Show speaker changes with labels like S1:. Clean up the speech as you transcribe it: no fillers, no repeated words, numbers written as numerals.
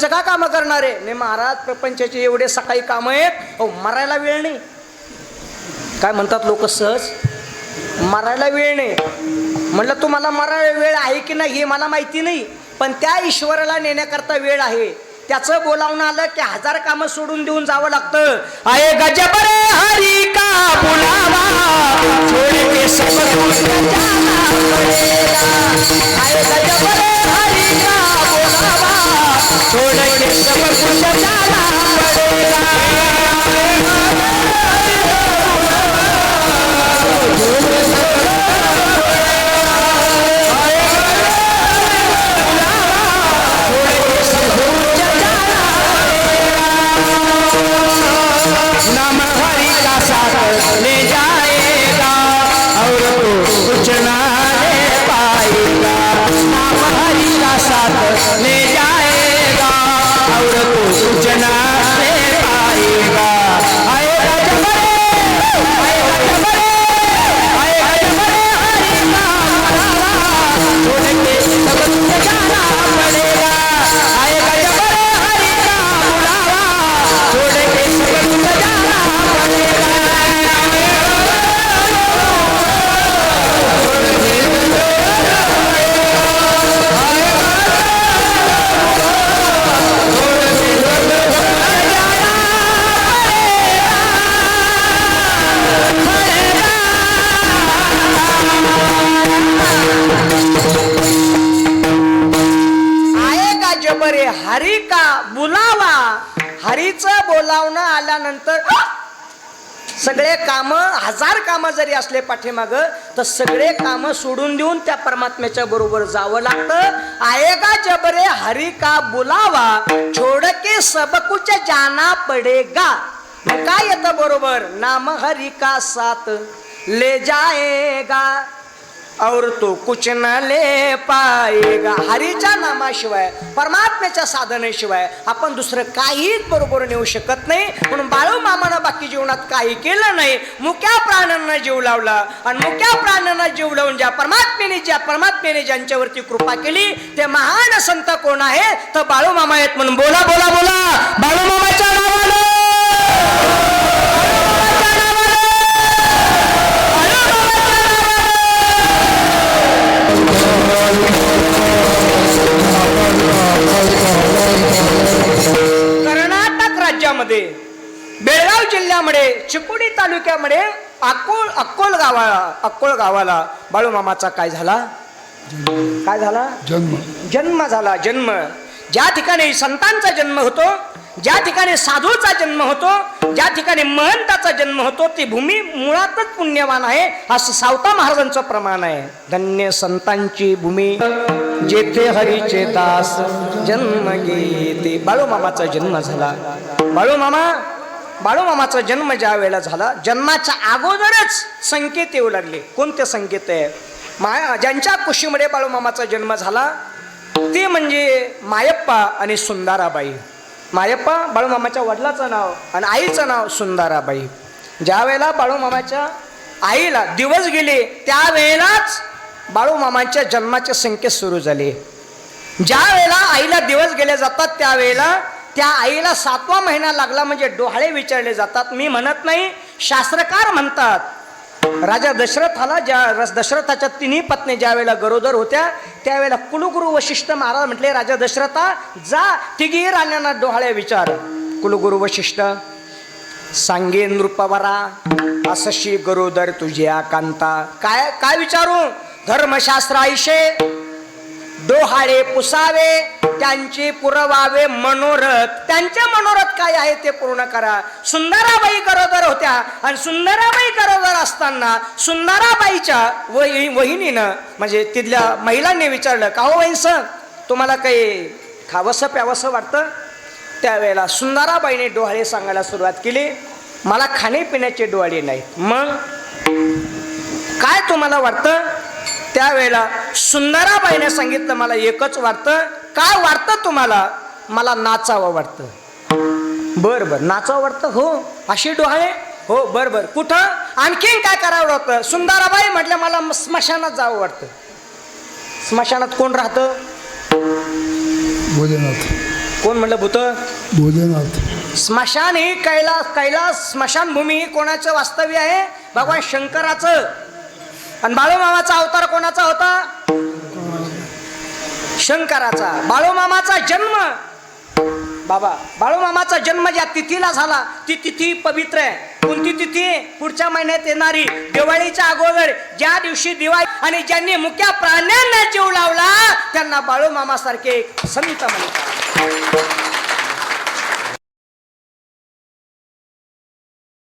S1: का काम करणारे नाही महाराज, प्रपंचाचे एवढे सकाळी काम आहेत, अहो मरायला वेळ नाही. काय म्हणतात लोक सहज, मरायला वेळ नाही. म्हटलं तुम्हाला मरायला वेळ आहे की नाही हे मला माहिती नाही, पण त्या ईश्वराला नेण्याकरता वेळ आहे. त्याचं बोलावणं आलं की 1000 कामं सोडून देऊन जावं लागतं. आहे गजब रे हरी का बुलावा, छोड़ के सब कुछ जाना पड़ेगा. आहे गजब रे हरी का बुलावा, छोड़ के सब कुछ जाना पड़ेगा. नाम हरि का साथ ले जाएगा और कुछ ना ले पाएगा. नाम हरि का साथ ले जाएगा और कुछ ना ले पाएगा. आएगा जब आएगा जब आएगा जब हरि का बुलावा, छोड़ के सब कुछ जाना पड़ेगा. आएगा जब हरि का बुलावा, छोड़ के सब कुछ जाना पड़ेगा. आएगा जब रे हरी का बुलावा, हरीचं बोलावणं आल्यानंतर सगळे काम 1000 कामं जरी असले पाठीमाग तर सगळे काम सोडून देऊन त्या परमात्म्याच्या बरोबर जावं लागतं. आएगा जब रे हरी का बुलावा, छोड़ के सब कुछ जाना पडेगा. काय येतं बरोबर, नाम हरी का साथ ले जाएगा और तो कुछ न ले पाएगा. हरीच्या नामाशिवाय, परमात्म्याच्या साधनेशिवाय आपण दुसरं काहीच बरोबर नेऊ शकत नाही. म्हणून बाळू मामानं बाकी जीवनात काही केलं नाही, मुक्या प्राण्यांना जीव लावला. आणि मुक्या प्राण्यांना जीव लावून ज्या परमात्म्याने ज्यांच्यावरती कृपा केली ते महान संत कोण आहे तर बाळू मामा आहेत. म्हणून बोला बोला बोला बाळू मामाच्या नावानं. कर्नाटक राज्यामध्ये बेळगाव जिल्ह्यामध्ये चिकोडी तालुक्यामध्ये अक्कोल गावाला बाळू मामाचा काय झाला जन्म झाला. ज्या ठिकाणी संतांचा जन्म होतो, ज्या ठिकाणी साधूचा जन्म होतो, ज्या ठिकाणी महंताचा जन्म होतो ती भूमी मुळातच पुण्यवान आहे असं सावता महाराजांचं प्रमाण आहे. धन्य संतांची भूमी जेथे हरीचे दास जन्म घेते. बाळूमामाचा जन्म झाला. बाळूमामाचा जन्म ज्या वेळेला झाला, जन्माच्या अगोदरच संकेत येऊ लागले. कोणते संकेत आहे? ज्यांच्या कुशीमध्ये बाळूमामाचा जन्म झाला ते म्हणजे मायप्पा आणि सुंदराबाई. मायप्पा बाळूमामाच्या वडिलाचं नाव आणि आईचं नाव सुंदराबाई. ज्या वेळेला बाळूमामाच्या आईला दिवस गेले त्यावेळेलाच बाळूमामांच्या जन्माचे संकेत सुरू झाले. ज्या वेळेला आईला दिवस गेले जातात त्यावेळेला त्या आईला 7वा महिना लागला म्हणजे डोहाळे विचारले जातात. मी म्हणत नाही, शास्त्रकार म्हणतात. राजा दशरथाला दशरथाच्या 3 पत्नी ज्या वेळेला गरोदर होत्या त्यावेळेला कुलगुरू वशिष्ठ महाराज म्हटले, राजा दशरथा जा 3 राण्यांना डोहाळे विचार. कुलगुरू वशिष्ठ सांगे नृपवरा असशी गरोदर तुझ्या कांता. काय विचारू? धर्मशास्त्र आईशे डोहाळे पुसावे, त्यांचे पुरवावे मनोरथ. त्यांचे मनोरथ काय आहे ते पूर्ण करा. सुंदराबाई गरोदर होत्या आणि सुंदराबाई गरोदर असताना सुंदराबाईच्या वहिनीनं म्हणजे तिथल्या महिलांनी विचारलं, का हो वहिनी तुम्हाला काही खावंसं प्यावंसं वाटतं? त्यावेळेला सुंदराबाईने डोहाळे सांगायला सुरुवात केली, मला खाण्यापिण्याचे डोहाळे नाहीत. मग काय तुम्हाला वाटतं? त्यावेळेला सुंदराबाईने सांगितलं, मला एकच वाटतं. काय वाटतं तुम्हाला? मला नाचावं वाटतं. बरं नाचावं वाटतं. हो अशी डोहाळे? हो बरं कुठं? आणखीन काय करावं वाटतं? सुंदराबाई म्हटलं मला स्मशानात जावं वाटतं. स्मशानात कोण राहतं?
S2: भोजनाथ.
S1: कोण म्हणलं भूत?
S2: भोलेनाथ.
S1: स्मशान ही कैलास स्मशानभूमी ही कोणाचं वास्तव्य आहे? भगवान शंकराचं. आणि बाळूमामाचा अवतार कोणाचा होता? शंकराचा. बाळूमामाचा जन्म, बाबा बाळूमामाचा जन्म ज्या तिथीला झाला ती तिथी पवित्र आहे. कोणती तिथी? पुढच्या महिन्यात येणारी दिवाळीच्या अगोदर, ज्या दिवशी दिवाळी. आणि ज्यांनी मुक्या प्राण्यांना जीव लावला त्यांना बाळूमामा सारखे संत म्हणतात.